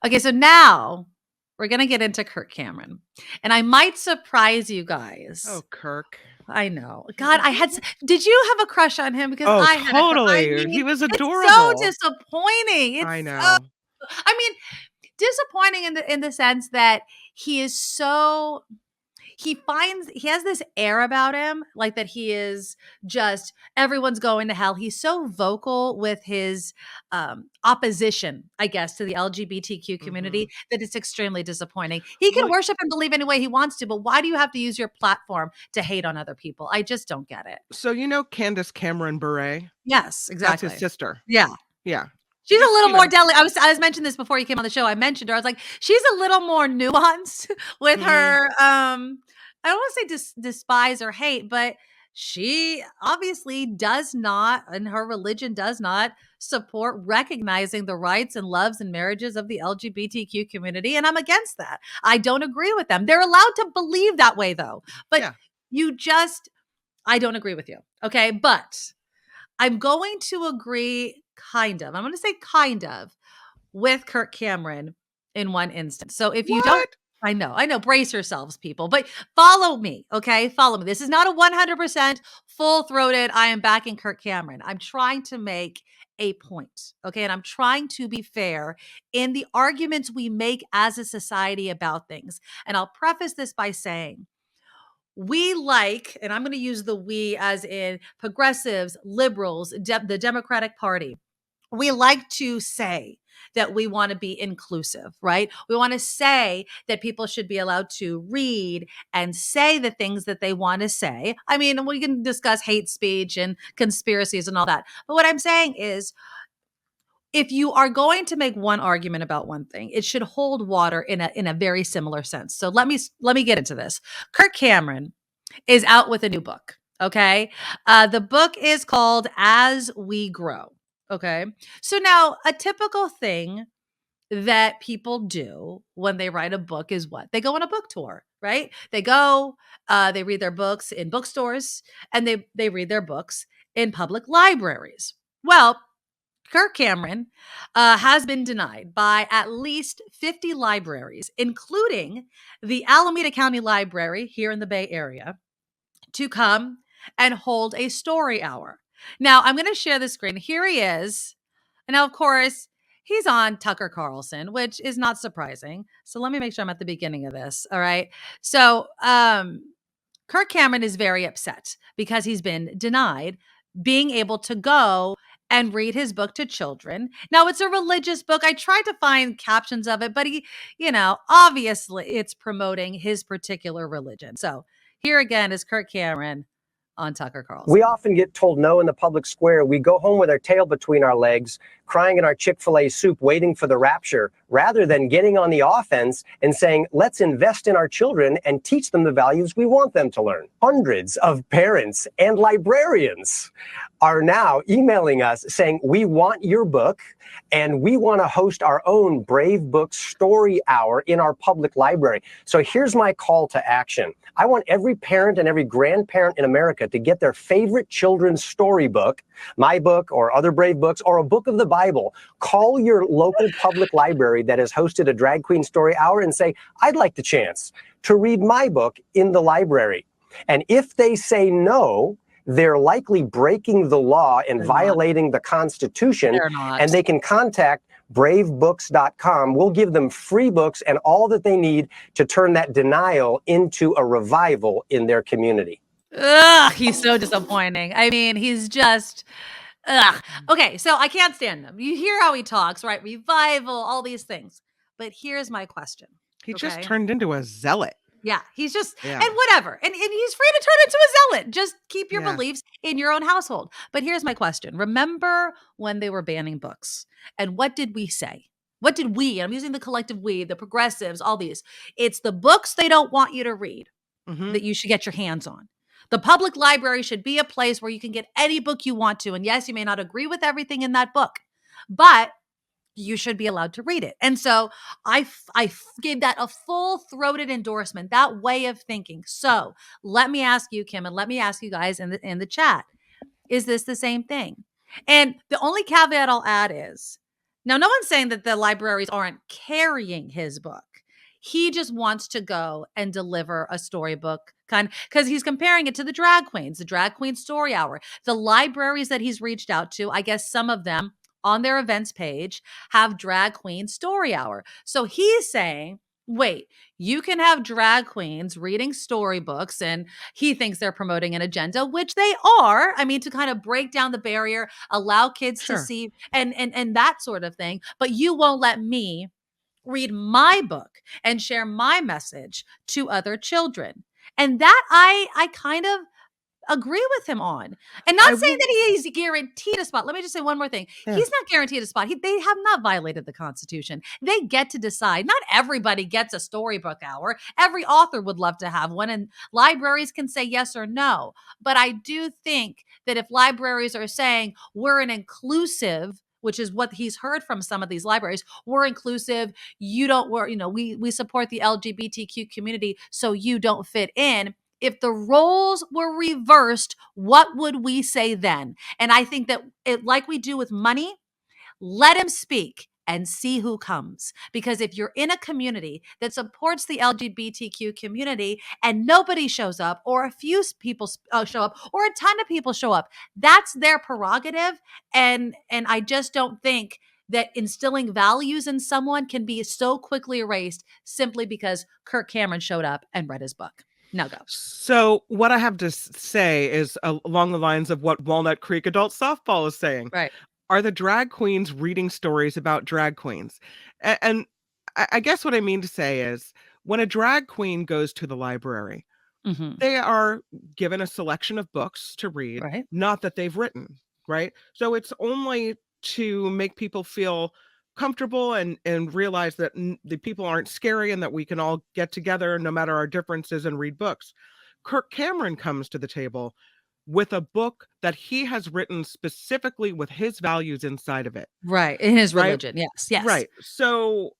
Okay, so now we're going to get into Kirk Cameron. And I might surprise you guys. Oh, Kirk. I know. God, did you have a crush on him? Because Oh, I had totally. He was it's adorable. so disappointing. It's I so, know. I mean, disappointing in the sense that he is so he has this air about him, like that he is just everyone's going to hell. He's so vocal with his opposition, I guess, to the LGBTQ community that it's extremely disappointing. He can worship and believe any way he wants to, but why do you have to use your platform to hate on other people? I just don't get it. So you know Candace Cameron Bure? Yes, That's exactly. his sister. Yeah. Yeah. She's a Just, little you more know. delicate. I was mentioned this before you came on the show. I mentioned her. I was like, she's a little more nuanced with her. I don't want to say despise or hate, but she obviously does not, and her religion does not support recognizing the rights and loves and marriages of the LGBTQ community. And I'm against that. I don't agree with them. They're allowed to believe that way though. But I don't agree with you. Okay. But I'm going to agree kind of. I'm going to say kind of with Kirk Cameron in one instance. So if you don't, I know, brace yourselves, people, but follow me, okay? Follow me. This is not a 100% full-throated, I am backing Kirk Cameron. I'm trying to make a point, okay? And I'm trying to be fair in the arguments we make as a society about things. And I'll preface this by saying, we like, and I'm going to use the we as in progressives, liberals, the Democratic Party. We like to say that we want to be inclusive, right? We want to say that people should be allowed to read and say the things that they want to say. I mean, we can discuss hate speech and conspiracies and all that. But what I'm saying is, if you are going to make one argument about one thing, it should hold water in a very similar sense. So let me get into this. Kirk Cameron is out with a new book. Okay. The book is called As We Grow. Okay. So now a typical thing that people do when they write a book is what? They go on a book tour, right? They go, they read their books in bookstores and they read their books in public libraries. Well, Kirk Cameron has been denied by at least 50 libraries, including the Alameda County Library here in the Bay Area, to come and hold a story hour. Now, I'm going to share the screen. Here he is. And now, of course, he's on Tucker Carlson, which is not surprising. So let me make sure I'm at the beginning of this. All right. So Kirk Cameron is very upset because he's been denied being able to go and read his book to children. Now, it's a religious book. I tried to find captions of it, but obviously it's promoting his particular religion. So here again is Kirk Cameron on Tucker Carlson. We often get told no in the public square. We go home with our tail between our legs, crying in our Chick-fil-A soup, waiting for the rapture, rather than getting on the offense and saying, let's invest in our children and teach them the values we want them to learn. Hundreds of parents and librarians are now emailing us saying, we want your book and we want to host our own Brave Book Story Hour in our public library. So here's my call to action. I want every parent and every grandparent in America to get their favorite children's storybook, my book or other Brave books, or a book of the Bible. Call your local public library that has hosted a Drag Queen Story Hour and say, I'd like the chance to read my book in the library. And if they say no, they're likely breaking the law and violating the Constitution, and they can contact bravebooks.com. We'll give them free books and all that they need to turn that denial into a revival in their community. Ugh, he's so disappointing. I mean, he's just, ugh. Okay, so I can't stand him. You hear how he talks, right? Revival, all these things. But here's my question. He just turned into a zealot. Yeah, he's just, and whatever. And he's free to turn into a zealot. Just keep your beliefs in your own household. But here's my question. Remember when they were banning books? And what did we say? What did we, I'm using the collective we, the progressives, all these. It's the books they don't want you to read that you should get your hands on. The public library should be a place where you can get any book you want to. And yes, you may not agree with everything in that book, but you should be allowed to read it. And so I gave that a full-throated endorsement, that way of thinking. So let me ask you, Kim, and let me ask you guys in the chat, is this the same thing? And the only caveat I'll add is Now, no one's saying that the libraries aren't carrying his book. He just wants to go and deliver a storybook because he's comparing it to the drag queens, the drag queen story hour, the libraries that he's reached out to. I guess some of them on their events page have drag queen story hour. So he's saying, wait, you can have drag queens reading storybooks, and he thinks they're promoting an agenda, which they are. I mean, to kind of break down the barrier, allow kids to see and that sort of thing. But you won't let me read my book and share my message to other children. And that I kind of agree with him on. And not saying that he's guaranteed a spot. Let me just say one more thing. Yeah. He's not guaranteed a spot. They have not violated the Constitution. They get to decide. Not everybody gets a storybook hour. Every author would love to have one, and libraries can say yes or no. But I do think that if libraries are saying we're an inclusive, which is what he's heard from some of these libraries, we're inclusive, we support the LGBTQ community, so you don't fit in. If the roles were reversed, what would we say then? And I think that like we do with money, let him speak and see who comes. Because if you're in a community that supports the LGBTQ community and nobody shows up, or a few people show up, or a ton of people show up, that's their prerogative. And I just don't think that instilling values in someone can be so quickly erased simply because Kirk Cameron showed up and read his book. Now go. So what I have to say is along the lines of what Walnut Creek Adult Softball is saying. Right. Are the drag queens reading stories about drag queens? And I guess what I mean to say is when a drag queen goes to the library, they are given a selection of books to read, not that they've written, right? So it's only to make people feel comfortable and realize that the people aren't scary and that we can all get together no matter our differences and read books. Kirk Cameron comes to the table with a book that he has written specifically with his values inside of it. Right. In his religion. Yes. Yes. Right. So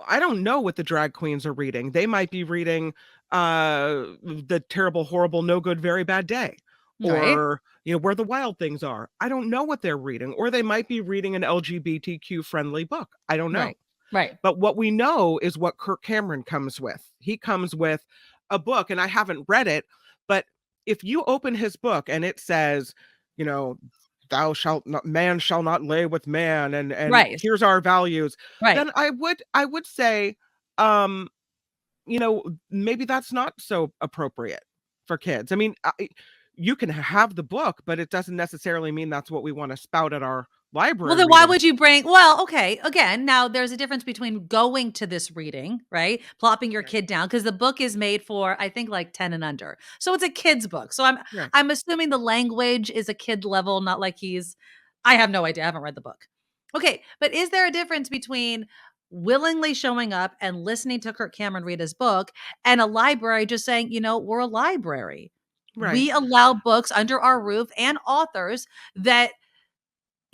I don't know what the drag queens are reading. They might be reading The Terrible, Horrible, No Good, Very Bad Day. Or, Where the Wild Things Are. I don't know what they're reading. Or they might be reading an LGBTQ friendly book. I don't know. Right. But what we know is what Kirk Cameron comes with. He comes with a book, and I haven't read it, but if you open his book and it says, man shall not lay with man, and here's our values, then I would say, maybe that's not so appropriate for kids. I mean, you can have the book, but it doesn't necessarily mean that's what we want to spout at our library. Well, then why would you bring, okay, again, now there's a difference between going to this reading, right? Plopping your kid down, because the book is made for, I think, like 10 and under. So it's a kid's book. So I'm assuming the language is a kid level, not like I have no idea. I haven't read the book. Okay, but is there a difference between willingly showing up and listening to Kirk Cameron read his book and a library just saying, we're a library. Right. We allow books under our roof and authors that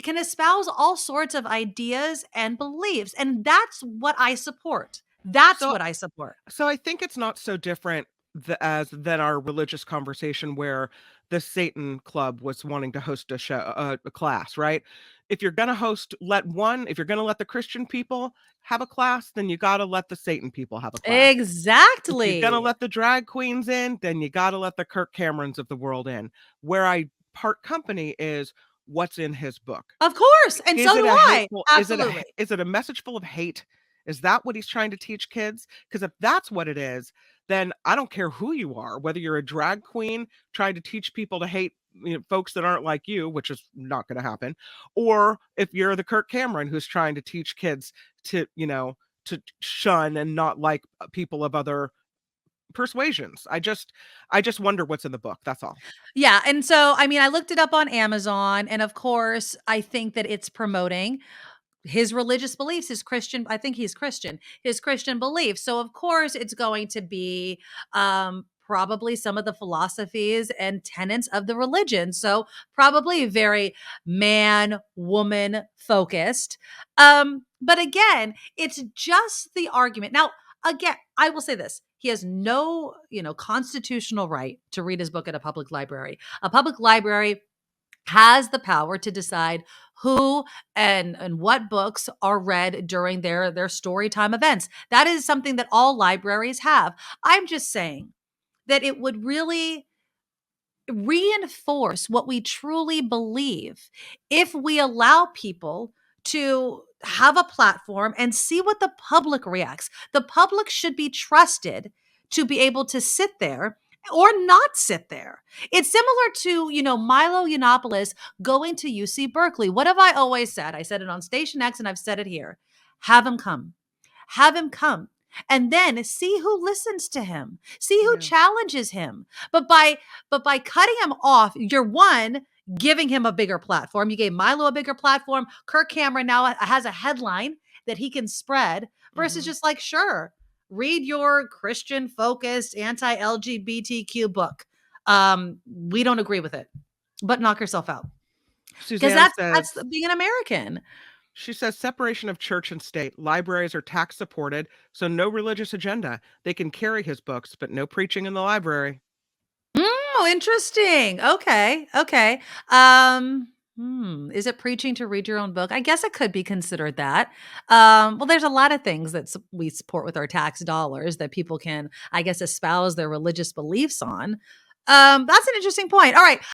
can espouse all sorts of ideas and beliefs. And that's what I support. What I support. So I think it's not so different than our religious conversation where the Satan Club was wanting to host a class, right? If you're going to if you're going to let the Christian people have a class, then you got to let the Satan people have a class. Exactly. If you're going to let the drag queens in, then you got to let the Kirk Camerons of the world in. Where I part company is what's in his book. Of course. And so do I. Absolutely. Is it a message full of hate? Is that what he's trying to teach kids? Because if that's what it is, then I don't care who you are, whether you're a drag queen trying to teach people to hate folks that aren't like you, which is not going to happen, or if you're the Kirk Cameron who's trying to teach kids to shun and not like people of other persuasions. I just wonder what's in the book. That's all. Yeah. And so, I mean, I looked it up on Amazon, and of course, I think that it's promoting his religious beliefs, his Christian, I think he's Christian, his Christian beliefs. So of course it's going to be probably some of the philosophies and tenets of the religion. So probably very man, woman focused. But again, it's just the argument. Now, again, I will say this. He has no, constitutional right to read his book at a public library. A public library has the power to decide who and what books are read during their story time events. That is something that all libraries have. I'm just saying that it would really reinforce what we truly believe if we allow people to have a platform and see what the public reacts. The public should be trusted to be able to sit there or not sit there. It's similar to, Milo Yiannopoulos going to UC Berkeley. What have I always said? I said it on Station X and I've said it here. Have him come. Have him come. And then see who listens to him. See who challenges him. But by cutting him off, you're giving him a bigger platform. You gave Milo a bigger platform. Kirk Cameron now has a headline that he can spread versus just like, sure, read your Christian focused anti-LGBTQ book. We don't agree with it, but knock yourself out. Because that's being an American. She says separation of church and state. Libraries are tax supported, so no religious agenda. They can carry his books, but no preaching in the library. Oh, interesting. Okay. Is it preaching to read your own book? I guess it could be considered that. Well, there's a lot of things that we support with our tax dollars that people can, I guess, espouse their religious beliefs on. That's an interesting point. All right.